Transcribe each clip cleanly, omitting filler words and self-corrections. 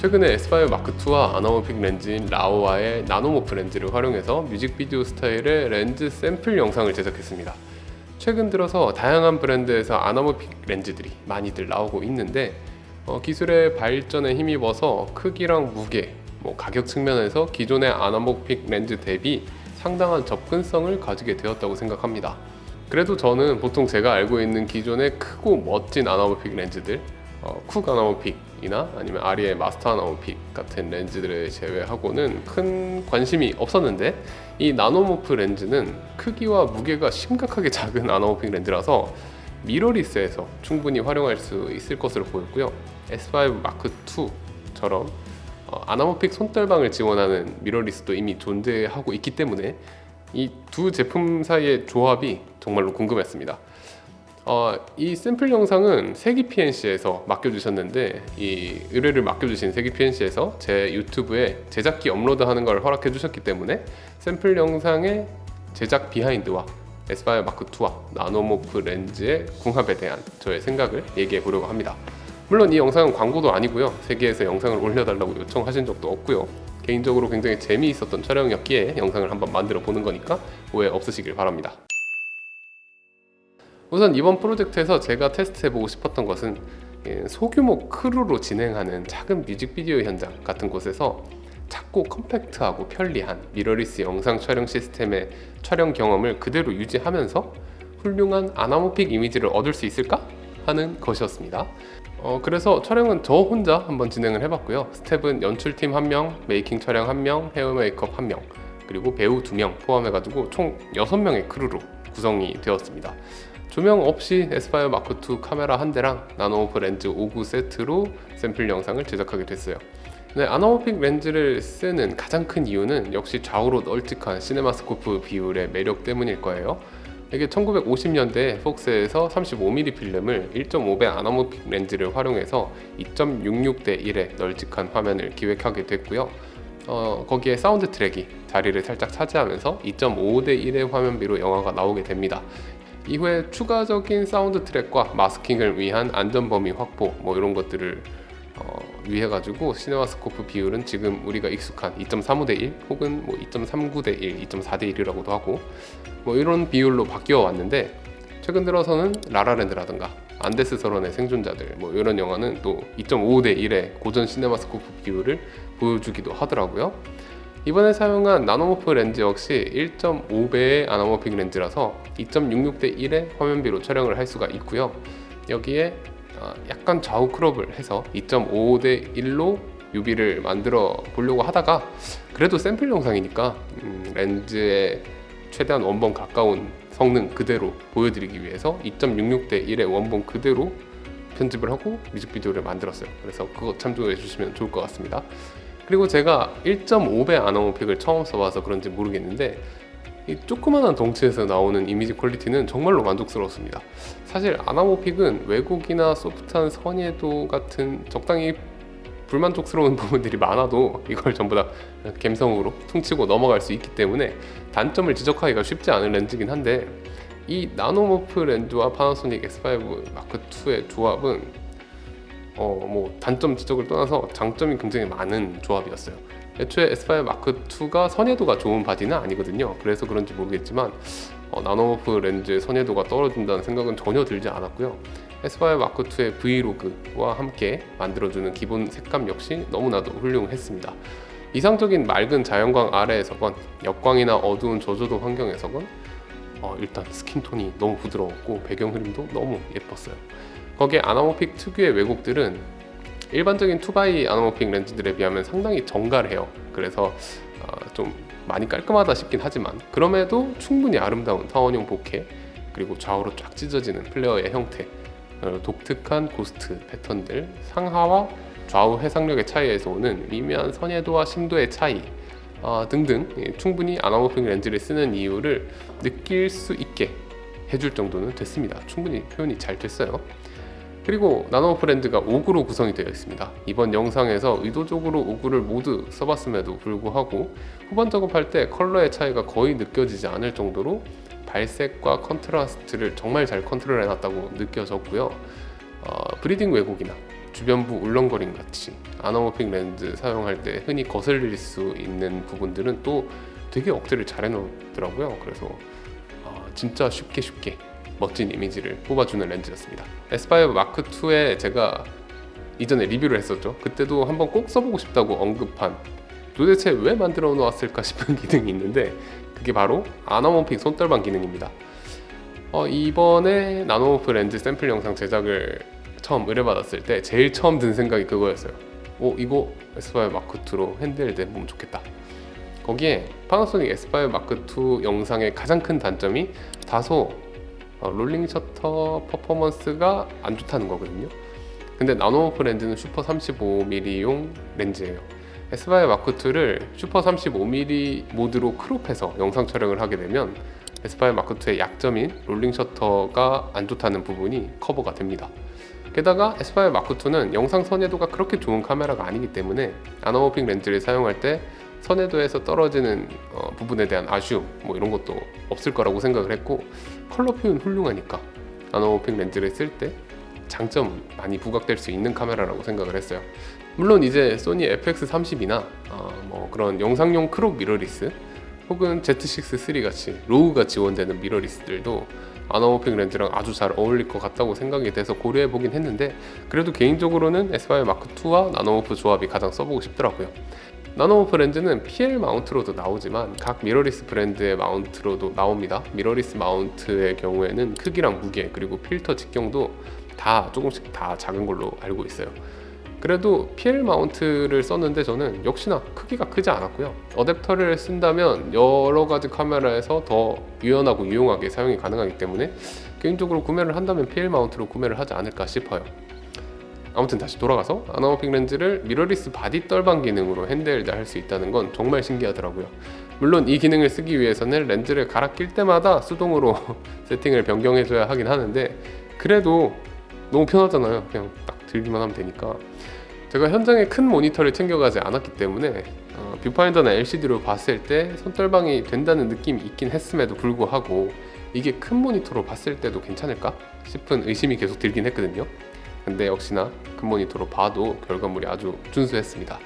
최근에 S5 마크2와 아나모픽 렌즈인 라오와의 나노모프 렌즈를 활용해서 뮤직비디오 스타일의 렌즈 샘플 영상을 제작했습니다. 최근 들어서 다양한 브랜드에서 아나모픽 렌즈들이 많이들 나오고 있는데 기술의 발전에 힘입어서 크기랑 무게, 가격 측면에서 기존의 아나모픽 렌즈 대비 상당한 접근성을 가지게 되었다고 생각합니다. 그래도 저는 보통 제가 알고 있는 기존의 크고 멋진 아나모픽 렌즈들, 쿡 아나모픽이나 아니면 아리의 마스터 아나모픽 같은 렌즈들을 제외하고는 큰 관심이 없었는데, 이 나노모프 렌즈는 크기와 무게가 심각하게 작은 아나모픽 렌즈라서 미러리스에서 충분히 활용할 수 있을 것으로 보였고요. S5 마크2처럼 아나모픽 손떨방을 지원하는 미러리스도 이미 존재하고 있기 때문에 이 두 제품 사이의 조합이 정말로 궁금했습니다. 이 샘플 영상은 세기PNC에서 맡겨주셨는데, 이 의뢰를 맡겨주신 세기PNC에서 제 유튜브에 제작기 업로드하는 걸 허락해 주셨기 때문에 샘플 영상의 제작 비하인드와 S5 마크2와 나노모프 렌즈의 궁합에 대한 저의 생각을 얘기해 보려고 합니다. 물론 이 영상은 광고도 아니고요, 세계에서 영상을 올려달라고 요청하신 적도 없고요, 개인적으로 굉장히 재미있었던 촬영이었기에 영상을 한번 만들어 보는 거니까 오해 없으시길 바랍니다. 우선 이번 프로젝트에서 제가 테스트해보고 싶었던 것은 소규모 크루로 진행하는 작은 뮤직비디오 현장 같은 곳에서 작고 컴팩트하고 편리한 미러리스 영상 촬영 시스템의 촬영 경험을 그대로 유지하면서 훌륭한 아나모픽 이미지를 얻을 수 있을까? 하는 것이었습니다. 그래서 촬영은 저 혼자 한번 진행을 해봤고요. 스텝은 연출팀 1명, 메이킹 촬영 1명, 헤어 메이크업 1명, 그리고 배우 2명 포함해가지고 총 6명의 크루로 구성이 되었습니다. 조명 없이 S5 마크2 카메라 한 대랑 나노모프 렌즈 5구 세트로 샘플 영상을 제작하게 됐어요. 네, 아나모픽 렌즈를 쓰는 가장 큰 이유는 역시 좌우로 널찍한 시네마스코프 비율의 매력 때문일 거예요. 이게 1950년대 폭스에서 35mm 필름을 1.5배 아나모픽 렌즈를 활용해서 2.66대 1의 널찍한 화면을 기획하게 됐고요. 거기에 사운드 트랙이 자리를 살짝 차지하면서 2.5대 1의 화면비로 영화가 나오게 됩니다. 이후에 추가적인 사운드 트랙과 마스킹을 위한 안전 범위 확보 이런 것들을 위해 가지고 시네마스코프 비율은 지금 우리가 익숙한 2.35대 1 혹은 2.39대 1, 2.4대 1이라고도 하고 이런 비율로 바뀌어 왔는데, 최근 들어서는 라라랜드라든가 안데스 서론의 생존자들 이런 영화는 또 2.5대 1의 고전 시네마스코프 비율을 보여주기도 하더라고요. 이번에 사용한 나노모프 렌즈 역시 1.5배의 아나모픽 렌즈라서 2.66대 1의 화면비로 촬영을 할 수가 있고요. 여기에 약간 좌우 크롭을 해서 2.5대 1로 뮤비를 만들어 보려고 하다가, 그래도 샘플 영상이니까 렌즈에 최대한 원본 가까운 성능 그대로 보여드리기 위해서 2.66대 1의 원본 그대로 편집을 하고 뮤직비디오를 만들었어요. 그래서 그거 참조해 주시면 좋을 것 같습니다. 그리고 제가 1.5배 아나모픽을 처음 써봐서 그런지 모르겠는데, 이 조그만한 덩치에서 나오는 이미지 퀄리티는 정말로 만족스러웠습니다. 사실 아나모픽은 왜곡이나 소프트한 선예도 같은 적당히 불만족스러운 부분들이 많아도 이걸 전부 다 감성으로 퉁치고 넘어갈 수 있기 때문에 단점을 지적하기가 쉽지 않은 렌즈긴 한데, 이 나노모프 렌즈와 파나소닉 S5 마크2의 조합은 단점 지적을 떠나서 장점이 굉장히 많은 조합이었어요. 애초에 S5 마크2가 선예도가 좋은 바디는 아니거든요. 그래서 그런지 모르겠지만 나노모프 렌즈의 선예도가 떨어진다는 생각은 전혀 들지 않았고요. S5 마크2의 브이로그와 함께 만들어주는 기본 색감 역시 너무나도 훌륭했습니다. 이상적인 맑은 자연광 아래에서건 역광이나 어두운 저조도 환경에서건 일단 스킨톤이 너무 부드러웠고 배경 흐림도 너무 예뻤어요. 거기에 아나모픽 특유의 왜곡들은 일반적인 2x 아나모픽 렌즈들에 비하면 상당히 정갈해요. 그래서 좀 많이 깔끔하다 싶긴 하지만, 그럼에도 충분히 아름다운 타원형 보케, 그리고 좌우로 쫙 찢어지는 플레어의 형태, 독특한 고스트 패턴들, 상하와 좌우 해상력의 차이에서 오는 미묘한 선예도와 심도의 차이 등등 충분히 아나모픽 렌즈를 쓰는 이유를 느낄 수 있게 해줄 정도는 됐습니다. 충분히 표현이 잘 됐어요. 그리고 나노모프 렌즈가 5구로 구성이 되어 있습니다. 이번 영상에서 의도적으로 5구를 모두 써봤음에도 불구하고 후반 작업할 때 컬러의 차이가 거의 느껴지지 않을 정도로 발색과 컨트라스트를 정말 잘 컨트롤해놨다고 느껴졌고요. 브리딩 왜곡이나 주변부 울렁거림 같이 아나모픽 렌즈 사용할 때 흔히 거슬릴 수 있는 부분들은 또 되게 억제를 잘 해놓더라고요. 그래서 진짜 쉽게 멋진 이미지를 뽑아주는 렌즈였습니다. S5 마크 2에 제가 이전에 리뷰를 했었죠. 그때도 한번 꼭 써보고 싶다고 언급한, 도대체 왜 만들어 놓았을까 싶은 기능이 있는데 그게 바로 아나모픽 손떨방 기능입니다. 이번에 나노모프 렌즈 샘플 영상 제작을 처음 의뢰받았을 때 제일 처음 든 생각이 그거였어요. 이거 S5 마크 2로 핸들드 해보면 좋겠다. 거기에 파나소닉 S5 마크 2 영상의 가장 큰 단점이 다소 롤링 셔터 퍼포먼스가 안 좋다는 거거든요. 근데 나노모프 렌즈는 슈퍼 35mm용 렌즈예요. S5 마크 2를 슈퍼 35mm 모드로 크롭해서 영상 촬영을 하게 되면 S5 마크 2의 약점인 롤링 셔터가 안 좋다는 부분이 커버가 됩니다. 게다가 S5 마크 2는 영상 선회도가 그렇게 좋은 카메라가 아니기 때문에 아나모픽 렌즈를 사용할 때 선회도에서 떨어지는 부분에 대한 아쉬움 이런 것도 없을 거라고 생각을 했고, 컬러 표현 훌륭하니까 아나모픽 렌즈를 쓸 때 장점 많이 부각될 수 있는 카메라라고 생각을 했어요. 물론 이제 소니 FX30이나 그런 영상용 크롭 미러리스 혹은 Z6-3 같이 로우가 지원되는 미러리스들도 아나모픽 렌즈랑 아주 잘 어울릴 것 같다고 생각이 돼서 고려해 보긴 했는데, 그래도 개인적으로는 S5 마크 2와 나노모프 조합이 가장 써보고 싶더라고요. 나노모프 렌즈는 PL 마운트로도 나오지만 각 미러리스 브랜드의 마운트로도 나옵니다. 미러리스 마운트의 경우에는 크기랑 무게 그리고 필터 직경도 다 조금씩 다 작은 걸로 알고 있어요. 그래도 PL 마운트를 썼는데 저는 역시나 크기가 크지 않았고요. 어댑터를 쓴다면 여러 가지 카메라에서 더 유연하고 유용하게 사용이 가능하기 때문에 개인적으로 구매를 한다면 PL 마운트로 구매를 하지 않을까 싶어요. 아무튼 다시 돌아가서 아나모픽 렌즈를 미러리스 바디 떨방 기능으로 핸드헬드 할 수 있다는 건 정말 신기하더라고요. 물론 이 기능을 쓰기 위해서는 렌즈를 갈아 낄 때마다 수동으로 세팅을 변경해줘야 하긴 하는데, 그래도 너무 편하잖아요. 그냥 딱 들기만 하면 되니까. 제가 현장에 큰 모니터를 챙겨가지 않았기 때문에 뷰파인더나 LCD로 봤을 때 손떨방이 된다는 느낌이 있긴 했음에도 불구하고 이게 큰 모니터로 봤을 때도 괜찮을까 싶은 의심이 계속 들긴 했거든요. 근데 역시나 큰 모니터로 봐도 결과물이 아주 준수했습니다.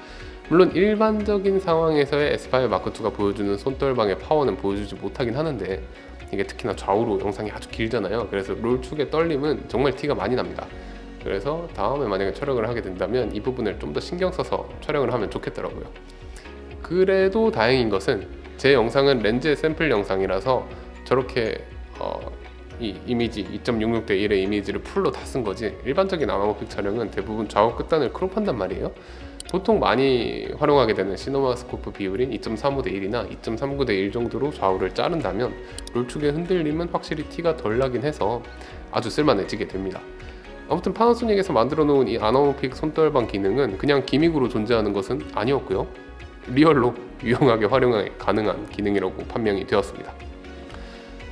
물론 일반적인 상황에서의 S5 마크 2가 보여주는 손떨방의 파워는 보여주지 못하긴 하는데, 이게 특히나 좌우로 영상이 아주 길잖아요. 그래서 롤축의 떨림은 정말 티가 많이 납니다. 그래서 다음에 만약에 촬영을 하게 된다면 이 부분을 좀 더 신경 써서 촬영을 하면 좋겠더라고요. 그래도 다행인 것은 제 영상은 렌즈의 샘플 영상이라서 저렇게 이 이미지 2.66 대 1의 이미지를 풀로 다 쓴 거지, 일반적인 아나모픽 촬영은 대부분 좌우 끝단을 크롭한단 말이에요. 보통 많이 활용하게 되는 시네마스코프 비율인 2.35 대 1이나 2.39 대 1 정도로 좌우를 자른다면 롤축의 흔들림은 확실히 티가 덜 나긴 해서 아주 쓸만해지게 됩니다. 아무튼 파나소닉에서 만들어 놓은 이 아나모픽 손떨방 기능은 그냥 기믹으로 존재하는 것은 아니었고요. 리얼로 유용하게 활용 가능한 기능이라고 판명이 되었습니다.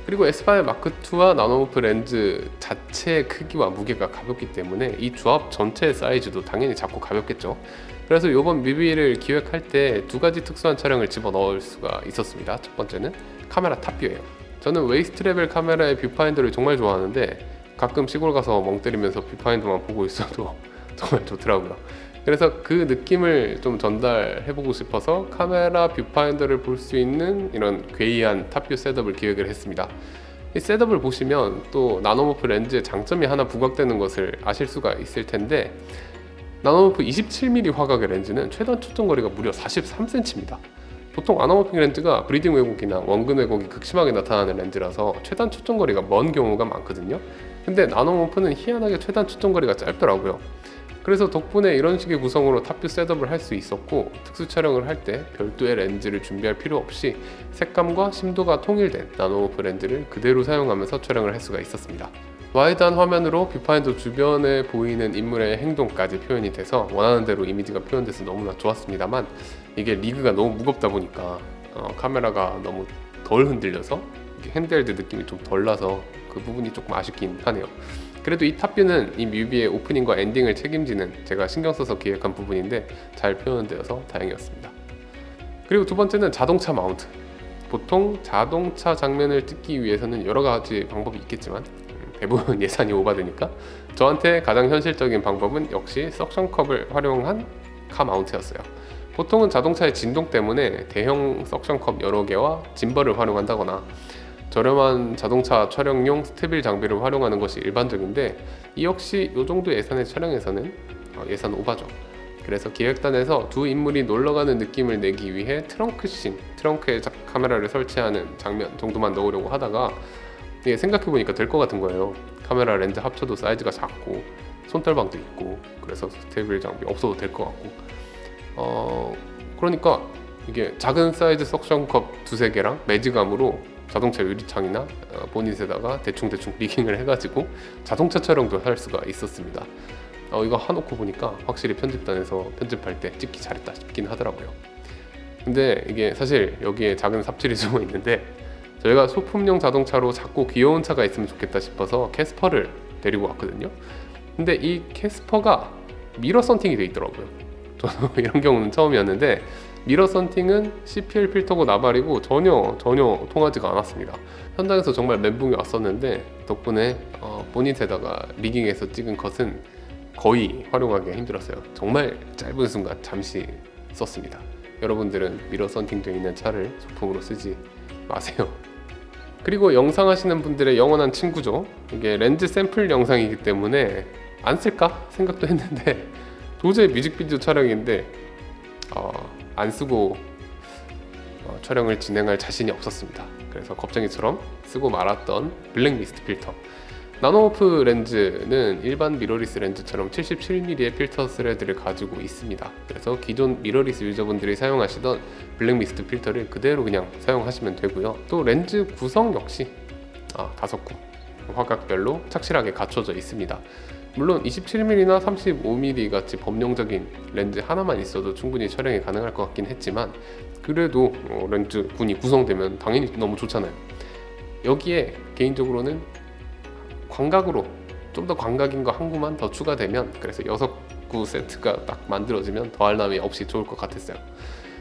그리고 S5 마크 2와 나노모프 렌즈 자체의 크기와 무게가 가볍기 때문에 이 조합 전체의 사이즈도 당연히 작고 가볍겠죠. 그래서 이번 뮤비를 기획할 때 두 가지 특수한 촬영을 집어넣을 수가 있었습니다. 첫 번째는 카메라 탑뷰예요. 저는 웨이스트 레벨 카메라의 뷰파인더를 정말 좋아하는데 가끔 시골 가서 멍 때리면서 뷰파인더만 보고 있어도 정말 좋더라고요. 그래서 그 느낌을 좀 전달해보고 싶어서 카메라 뷰파인더를 볼 수 있는 이런 괴이한 탑뷰 셋업을 기획을 했습니다. 이 셋업을 보시면 또 나노모프 렌즈의 장점이 하나 부각되는 것을 아실 수가 있을 텐데, 나노모프 27mm 화각의 렌즈는 최단 초점거리가 무려 43cm입니다. 보통 아나모픽 렌즈가 브리딩 왜곡이나 원근 왜곡이 극심하게 나타나는 렌즈라서 최단 초점거리가 먼 경우가 많거든요. 근데 나노모프는 희한하게 최단 초점거리가 짧더라고요. 그래서 덕분에 이런 식의 구성으로 탑뷰 셋업을 할 수 있었고, 특수 촬영을 할 때 별도의 렌즈를 준비할 필요 없이 색감과 심도가 통일된 나노모프 렌즈를 그대로 사용하면서 촬영을 할 수가 있었습니다. 와이드한 화면으로 뷰파인더 주변에 보이는 인물의 행동까지 표현이 돼서 원하는 대로 이미지가 표현돼서 너무나 좋았습니다만, 이게 리그가 너무 무겁다 보니까 카메라가 너무 덜 흔들려서 핸드헬드 느낌이 좀 덜 나서 그 부분이 조금 아쉽긴 하네요. 그래도 이 탑뷰는 이 뮤비의 오프닝과 엔딩을 책임지는 제가 신경 써서 기획한 부분인데 잘 표현되어서 다행이었습니다. 그리고 두 번째는 자동차 마운트. 보통 자동차 장면을 찍기 위해서는 여러 가지 방법이 있겠지만 대부분 예산이 오바되니까 저한테 가장 현실적인 방법은 역시 석션컵을 활용한 카 마운트였어요. 보통은 자동차의 진동 때문에 대형 석션컵 여러 개와 짐벌을 활용한다거나 저렴한 자동차 촬영용 스테빌 장비를 활용하는 것이 일반적인데, 이 역시 이 정도 예산의 촬영에서는 예산 오바죠. 그래서 기획단에서 두 인물이 놀러가는 느낌을 내기 위해 트렁크씬, 트렁크에 카메라를 설치하는 장면 정도만 넣으려고 하다가 이게 생각해보니까 될 것 같은 거예요. 카메라 렌즈 합쳐도 사이즈가 작고 손떨방도 있고, 그래서 스테빌 장비 없어도 될 것 같고, 그러니까 이게 작은 사이즈 석션컵 두세 개랑 매직암으로 자동차 유리창이나 보닛에다가 대충 리깅을 해가지고 자동차 촬영도 할 수가 있었습니다. 이거 해놓고 보니까 확실히 편집단에서 편집할 때 찍기 잘했다 싶긴 하더라고요. 근데 이게 사실 여기에 작은 삽질이 숨어 있는데, 저희가 소품용 자동차로 작고 귀여운 차가 있으면 좋겠다 싶어서 캐스퍼를 데리고 왔거든요. 근데 이 캐스퍼가 미러 썬팅이 돼 있더라고요. 저도 이런 경우는 처음이었는데, 미러 썬팅은 CPL 필터고 나발이고 전혀 통하지가 않았습니다. 현장에서 정말 멘붕이 왔었는데, 덕분에 보닛에다가 리깅해서 찍은 컷은 거의 활용하기 힘들었어요. 정말 짧은 순간 잠시 썼습니다. 여러분들은 미러 썬팅 되어 있는 차를 소품으로 쓰지 마세요. 그리고 영상 하시는 분들의 영원한 친구죠. 이게 렌즈 샘플 영상이기 때문에 안 쓸까 생각도 했는데 도저히 뮤직비디오 촬영인데 안 쓰고 촬영을 진행할 자신이 없었습니다. 그래서 겁쟁이처럼 쓰고 말았던 블랙미스트 필터. 나노호프 렌즈는 일반 미러리스 렌즈처럼 77mm의 필터 스레드를 가지고 있습니다. 그래서 기존 미러리스 유저분들이 사용하시던 블랙미스트 필터를 그대로 그냥 사용하시면 되고요. 또 렌즈 구성 역시 5구 화각별로 착실하게 갖춰져 있습니다. 물론 27mm나 35mm 같이 범용적인 렌즈 하나만 있어도 충분히 촬영이 가능할 것 같긴 했지만, 그래도 렌즈 군이 구성되면 당연히 너무 좋잖아요. 여기에 개인적으로는 광각으로 좀 더 광각인 거 한 구만 더 추가되면, 그래서 6구 세트가 딱 만들어지면 더할 나위 없이 좋을 것 같았어요.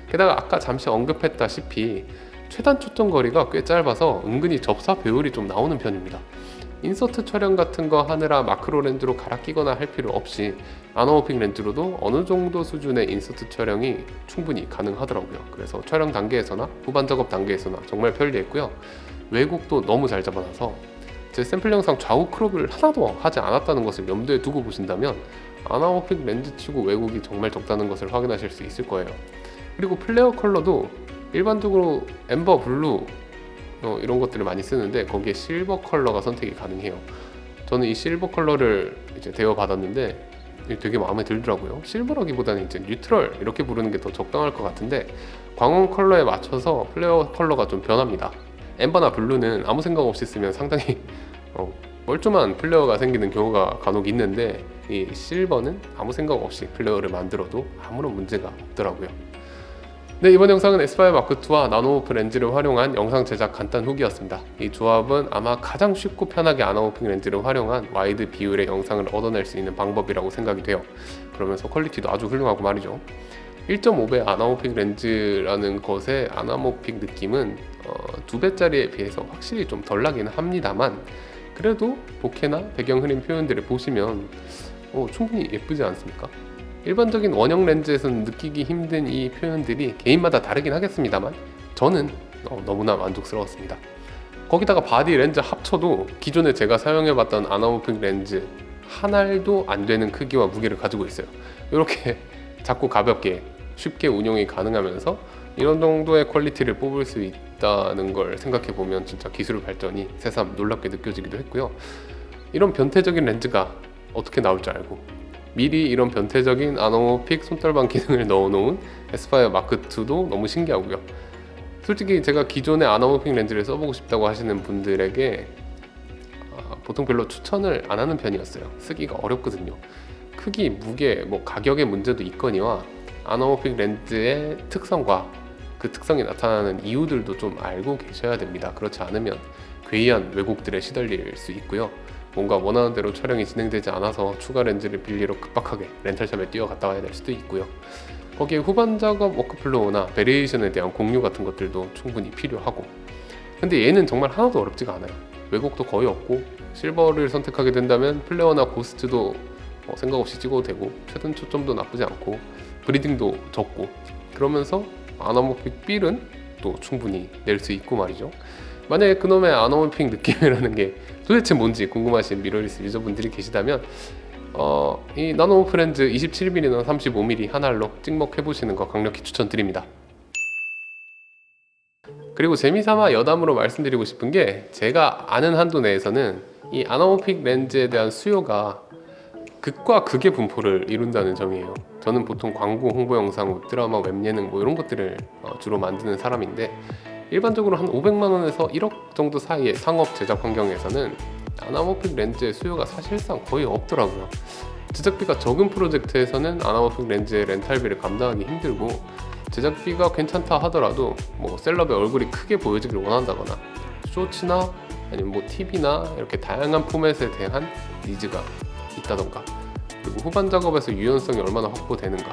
게다가 아까 잠시 언급했다시피 최단 초점 거리가 꽤 짧아서 은근히 접사 배율이 좀 나오는 편입니다. 인서트 촬영 같은 거 하느라 마크로 렌즈로 갈아 끼거나 할 필요 없이 아나호픽 렌즈로도 어느 정도 수준의 인서트 촬영이 충분히 가능하더라고요. 그래서 촬영 단계에서나 후반 작업 단계에서나 정말 편리했고요. 왜곡도 너무 잘 잡아놔서 제 샘플 영상 좌우 크롭을 하나도 하지 않았다는 것을 염두에 두고 보신다면 아나호픽 렌즈 치고 왜곡이 정말 적다는 것을 확인하실 수 있을 거예요. 그리고 플레어 컬러도 일반적으로 엠버 블루 이런 것들을 많이 쓰는데 거기에 실버 컬러가 선택이 가능해요. 저는 이 실버 컬러를 이제 대여 받았는데 되게 마음에 들더라고요. 실버라기보다는 이제 뉴트럴 이렇게 부르는 게 더 적당할 것 같은데, 광원 컬러에 맞춰서 플레어 컬러가 좀 변합니다. 엠버나 블루는 아무 생각 없이 쓰면 상당히 멀쩡한 플레어가 생기는 경우가 간혹 있는데, 이 실버는 아무 생각 없이 플레어를 만들어도 아무런 문제가 없더라고요. 네, 이번 영상은 S5 마크2와 나노호프 렌즈를 활용한 영상 제작 간단 후기였습니다. 이 조합은 아마 가장 쉽고 편하게 아나호픽 렌즈를 활용한 와이드 비율의 영상을 얻어낼 수 있는 방법이라고 생각이 돼요. 그러면서 퀄리티도 아주 훌륭하고 말이죠. 1.5배 아나호픽 렌즈라는 것의 아나모픽 느낌은 2배짜리에 비해서 확실히 좀 덜 나긴 합니다만, 그래도 보케나 배경 흐림 표현들을 보시면 충분히 예쁘지 않습니까? 일반적인 원형 렌즈에서는 느끼기 힘든 이 표현들이 개인마다 다르긴 하겠습니다만 저는 너무나 만족스러웠습니다. 거기다가 바디 렌즈 합쳐도 기존에 제가 사용해봤던 아나모픽 렌즈 한 알도 안 되는 크기와 무게를 가지고 있어요. 이렇게 작고 가볍게 쉽게 운용이 가능하면서 이런 정도의 퀄리티를 뽑을 수 있다는 걸 생각해보면 진짜 기술 발전이 새삼 놀랍게 느껴지기도 했고요. 이런 변태적인 렌즈가 어떻게 나올 줄 알고 미리 이런 변태적인 아나모픽 손떨방 기능을 넣어놓은 S5 마크2도 너무 신기하고요. 솔직히 제가 기존의 아나모픽 렌즈를 써보고 싶다고 하시는 분들에게 보통 별로 추천을 안 하는 편이었어요. 쓰기가 어렵거든요. 크기, 무게, 가격의 문제도 있거니와 아나모픽 렌즈의 특성과 그 특성이 나타나는 이유들도 좀 알고 계셔야 됩니다. 그렇지 않으면 괴이한 왜곡들에 시달릴 수 있고요. 뭔가 원하는 대로 촬영이 진행되지 않아서 추가 렌즈를 빌리러 급박하게 렌탈샵에 뛰어갔다 와야 될 수도 있고요. 거기에 후반 작업 워크플로우나 베리에이션에 대한 공유 같은 것들도 충분히 필요하고, 근데 얘는 정말 하나도 어렵지가 않아요. 왜곡도 거의 없고, 실버를 선택하게 된다면 플레어나 고스트도 생각 없이 찍어도 되고, 최단 초점도 나쁘지 않고, 브리딩도 적고, 그러면서 아나모픽 빌은 또 충분히 낼 수 있고 말이죠. 만약에 그놈의 아나모픽 느낌이라는 게 도대체 뭔지 궁금하신 미러리스 유저분들이 계시다면 이 나노모프 렌즈 27mm나 35mm 한 알로 찍먹해보시는 거 강력히 추천드립니다. 그리고 재미삼아 여담으로 말씀드리고 싶은 게, 제가 아는 한도 내에서는 이 아나모픽 렌즈에 대한 수요가 극과 극의 분포를 이룬다는 점이에요. 저는 보통 광고 홍보 영상, 드라마, 웹예능 이런 것들을 주로 만드는 사람인데, 일반적으로 한 500만 원에서 1억 정도 사이의 상업 제작 환경에서는 아나모픽 렌즈의 수요가 사실상 거의 없더라고요. 제작비가 적은 프로젝트에서는 아나모픽 렌즈의 렌탈비를 감당하기 힘들고, 제작비가 괜찮다 하더라도 셀럽의 얼굴이 크게 보여지길 원한다거나, 쇼츠나 아니면 TV나 이렇게 다양한 포맷에 대한 니즈가 있다던가, 그리고 후반 작업에서 유연성이 얼마나 확보되는가,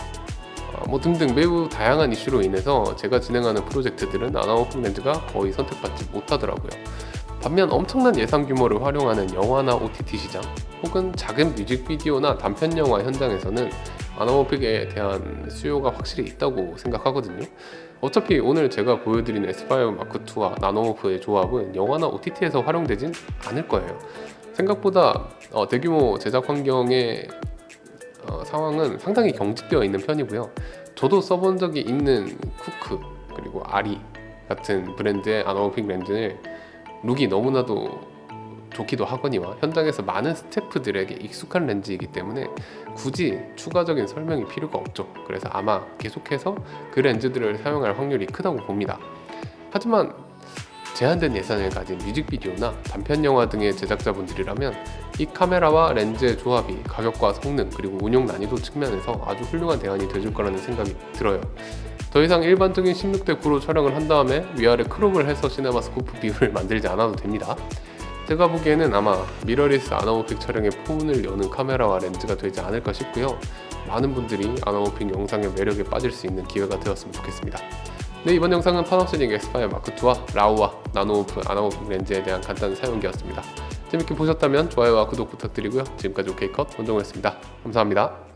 등등 매우 다양한 이슈로 인해서 제가 진행하는 프로젝트들은 아나모픽 렌즈가 거의 선택받지 못하더라고요. 반면 엄청난 예산 규모를 활용하는 영화나 OTT 시장, 혹은 작은 뮤직비디오나 단편 영화 현장에서는 아나모픽에 대한 수요가 확실히 있다고 생각하거든요. 어차피 오늘 제가 보여드린 S5 마크2와 나노모프의 조합은 영화나 OTT에서 활용되진 않을 거예요. 생각보다 대규모 제작 환경의 상황은 상당히 경직되어 있는 편이고요. 저도 써본 적이 있는 쿠크 그리고 아리 같은 브랜드의 아나모픽 렌즈를 룩이 너무나도 좋기도 하거니와 현장에서 많은 스태프들에게 익숙한 렌즈이기 때문에 굳이 추가적인 설명이 필요가 없죠. 그래서 아마 계속해서 그 렌즈들을 사용할 확률이 크다고 봅니다. 하지만 제한된 예산을 가진 뮤직비디오나 단편 영화 등의 제작자분들이라면 이 카메라와 렌즈의 조합이 가격과 성능 그리고 운용 난이도 측면에서 아주 훌륭한 대안이 되줄 거라는 생각이 들어요. 더 이상 일반적인 16:9로 촬영을 한 다음에 위아래 크롭을 해서 시네마스코프 비율을 만들지 않아도 됩니다. 제가 보기에는 아마 미러리스 아나모픽 촬영의 포문을 여는 카메라와 렌즈가 되지 않을까 싶고요. 많은 분들이 아나모픽 영상의 매력에 빠질 수 있는 기회가 되었으면 좋겠습니다. 네, 이번 영상은 파나소닉 S5 마크2와 라우와 나노모프 아나모픽 렌즈에 대한 간단한 사용기였습니다. 재밌게 보셨다면 좋아요와 구독 부탁드리고요. 지금까지 OK컷 원종호였습니다. 감사합니다.